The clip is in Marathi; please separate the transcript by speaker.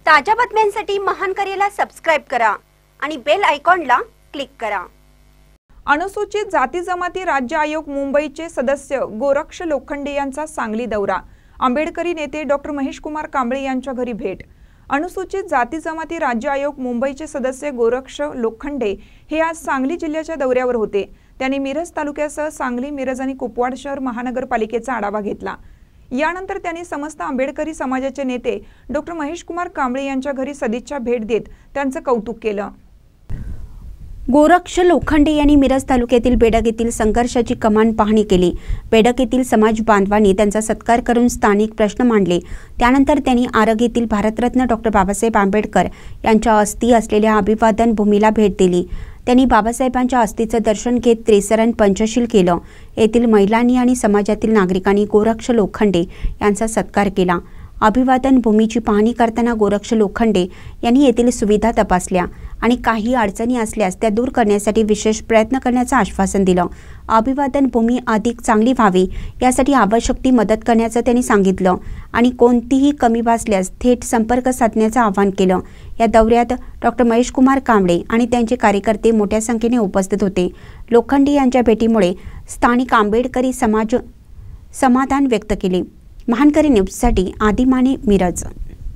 Speaker 1: ताज्या बातम्यांसाठी महानकरेला सबस्क्राइब करा आणि बेल आयकॉनला क्लिक करा।
Speaker 2: अनुसूचित जाती जमाती राज्य आयोग मुंबईचे सदस्य गोरक्ष लोखंडे यांचा सांगली दौरा। आंबेडकरी नेते डॉक्टर महेश कुमार कांबळे यांच्या घरी भेट। अनुसूचित जाती जमाती राज्य आयोग मुंबईचे सदस्य गोरक्ष लोखंडे हे आज सांगली जिल्ह्याच्या दौऱ्यावर होते। त्यांनी मिरज तालुक्यासह सांगली, मिरज आणि कुपवाड शहर महानगरपालिकेचा आढावा घेतला। यानंतर त्यांनी समस्त आंबेडकरी समाजाचे नेते डॉक्टर महेश कुमार कांबळे यांच्या घरी सदिच्छा भेट देत त्यांचे कौतुक केलं।
Speaker 1: गोरक्ष लोखंडे यांनी मिरज तालुक्यातील बेडग येथील संघर्षाची कमान पाहणी केली। बेडग येथील समाज बांधवांनी त्यांचा सत्कार करून स्थानिक प्रश्न मांडले। त्यानंतर त्यांनी आरग येथील भारतरत्न डॉक्टर बाबासाहेब आंबेडकर यांच्या अस्थी असलेल्या अभिवादन भूमीला भेट दिली। त्यांनी बाबासाहेबांच्या अस्थीचे दर्शन घेत त्रिसरण पंचशील केलं। येथील महिलांनी आणि समाजातील नागरिकांनी गोरक्ष लोखंडे यांचा सत्कार केला। अभिवादन भूमीची पाहणी करताना गोरक्ष लोखंडे यांनी येथील सुविधा तपासल्या आणि काही अडचणी असल्यास त्या दूर करण्यासाठी विशेष प्रयत्न करण्याचं आश्वासन दिलं। अभिवादन भूमी अधिक चांगली व्हावी यासाठी आवश्यक ती मदत करण्याचं त्यांनी सांगितलं आणि कोणतीही कमी भासल्यास थेट संपर्क साधण्याचं आवाहन केलं। या दौऱ्यात डॉक्टर महेश कुमार कांबळे आणि त्यांचे कार्यकर्ते मोठ्या संख्येने उपस्थित होते। लोखंडे यांच्या भेटीमुळे स्थानिक आंबेडकरी समाधान व्यक्त केले। महानकरी न्यूजसाठी आदिमाने, मिरज।